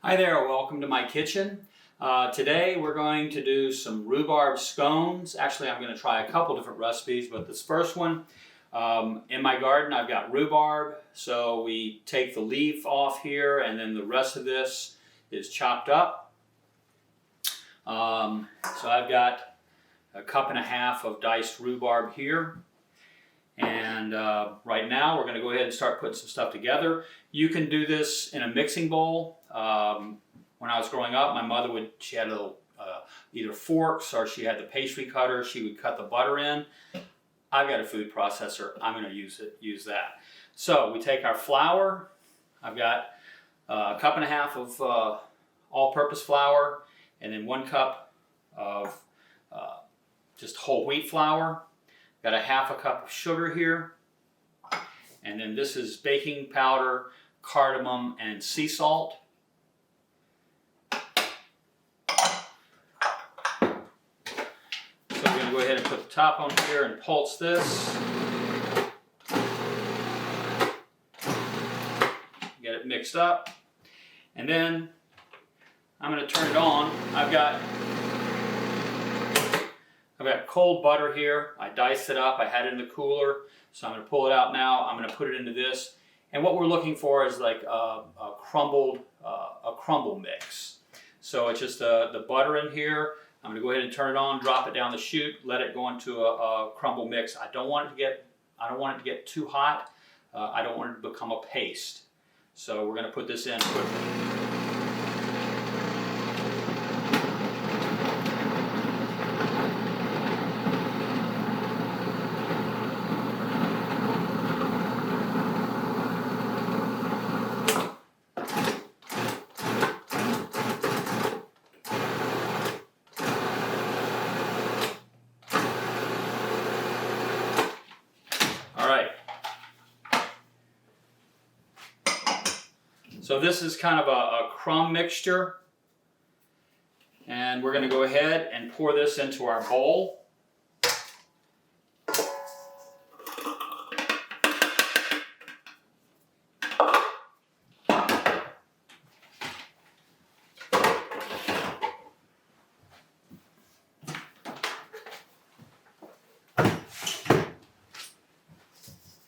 Hi there, welcome to my kitchen. Today we're going to do some rhubarb scones. Actually, I'm going to try a couple different recipes, but this first one, in my garden I've got rhubarb, so we take the leaf off here and then the rest of this is chopped up. So I've got a cup and a half of diced rhubarb here. And right now we're going to go ahead and start putting some stuff together. You can do this in a mixing bowl. When I was growing up, my mother she had little either forks or she had the pastry cutter. She would cut the butter in. I've got a food processor. I'm going to use that. So we take our flour. I've got a cup and a half of all-purpose flour, and then 1 cup of just whole wheat flour. Got a half a cup of sugar here, and then this is baking powder, cardamom, and sea salt. So we're going to go ahead and put the top on here and pulse this. Get it mixed up, and then I'm going to turn it on. I've got cold butter here. I diced it up. I had it in the cooler, so I'm going to pull it out now. I'm going to put it into this, and what we're looking for is like a crumble mix. So it's just the butter in here. I'm going to go ahead and turn it on, drop it down the chute, let it go into a crumble mix. I don't want it to get too hot. I don't want it to become a paste. So we're going to put this in quickly. So this is kind of a crumb mixture, and we're going to go ahead and pour this into our bowl.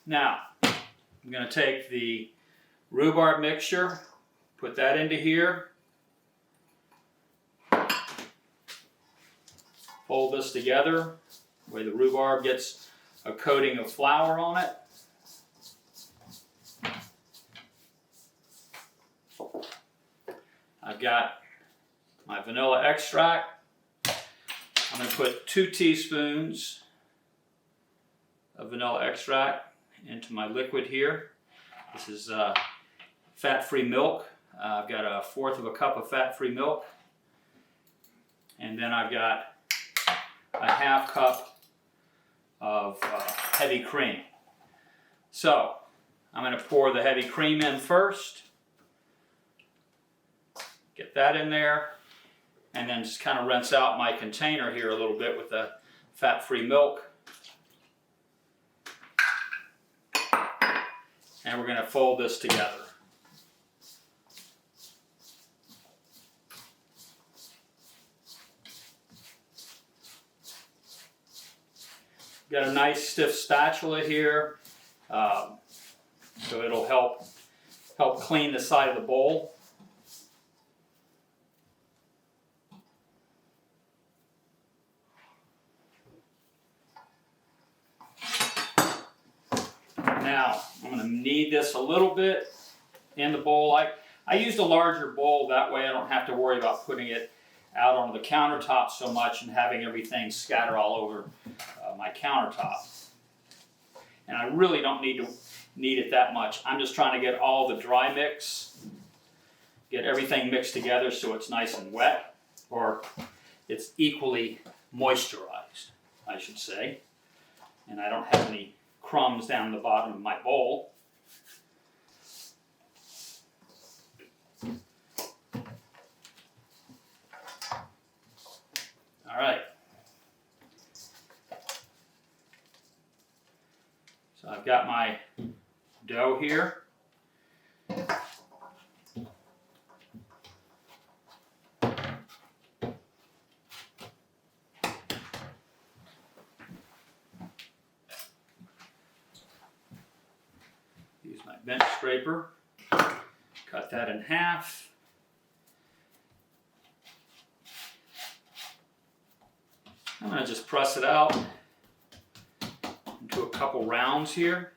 Now, I'm going to take the rhubarb mixture, put that into here, fold this together, where the rhubarb gets a coating of flour on it. I've got my vanilla extract. I'm going to put 2 teaspoons of vanilla extract into my liquid here. This is fat-free milk. I've got 1/4 cup of fat-free milk, and then I've got a 1/2 cup of heavy cream. So I'm going to pour the heavy cream in first, get that in there, and then just kind of rinse out my container here a little bit with the fat-free milk. And we're going to fold this together. Got a nice stiff spatula here, so it'll help clean the side of the bowl. Now, I'm going to knead this a little bit in the bowl. I used a larger bowl, that way I don't have to worry about putting it out onto the countertop so much and having everything scatter all over my countertop. And I really don't need to knead it that much. I'm just trying to get all the dry mix, get everything mixed together so it's nice and wet, or it's equally moisturized, I should say. And I don't have any crumbs down the bottom of my bowl. All right. So I've got my dough here. bench scraper. Cut that in half. I'm going to just press it out into a couple rounds here.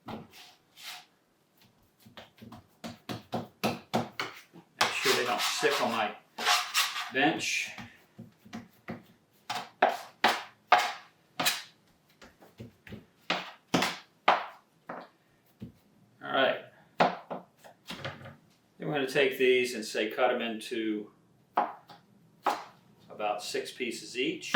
Make sure they don't stick on my bench. All right. Then we're going to take these and say cut them into about 6 pieces each.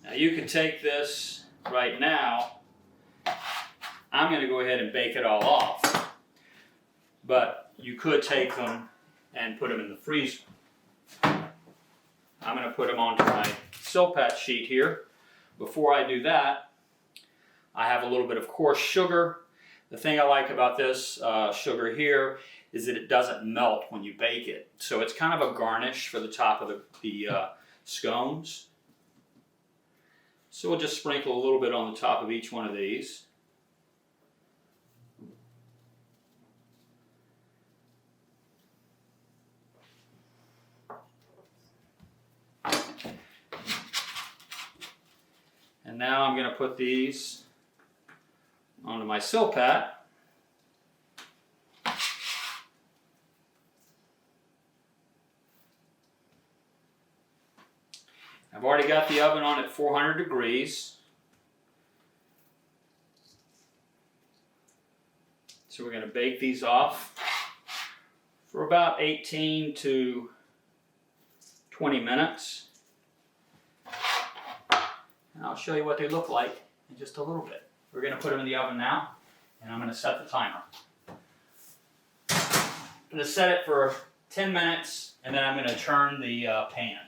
Now you can take this right now. I'm going to go ahead and bake it all off. But you could take them and put them in the freezer. I'm going to put them onto my Silpat sheet here. Before I do that, I have a little bit of coarse sugar. The thing I like about this sugar here is that it doesn't melt when you bake it. So it's kind of a garnish for the top of the scones. So we'll just sprinkle a little bit on the top of each one of these. And now I'm going to put these onto my Silpat. I've already got the oven on at 400 degrees. So we're going to bake these off for about 18 to 20 minutes. And I'll show you what they look like in just a little bit. We're going to put them in the oven now, and I'm going to set the timer. I'm going to set it for 10 minutes, and then I'm going to turn the pan.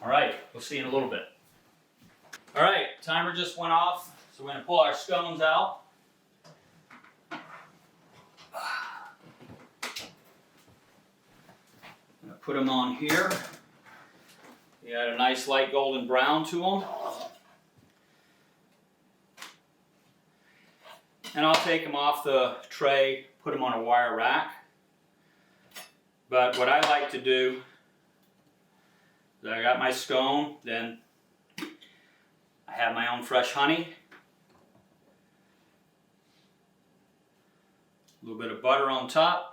All right, we'll see you in a little bit. All right, timer just went off, so we're going to pull our scones out. I'm going to put them on here. You add a nice light golden brown to them. And I'll take them off the tray, put them on a wire rack. But what I like to do is I got my scone, then I have my own fresh honey, a little bit of butter on top,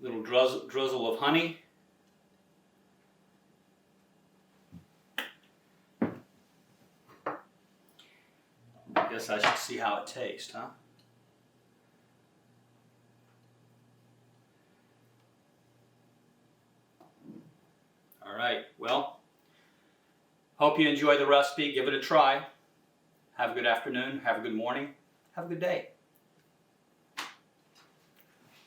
little drizzle of honey, I guess I should see how it tastes, huh? All right, well, hope you enjoy the recipe. Give it a try. Have a good afternoon, have a good morning, have a good day.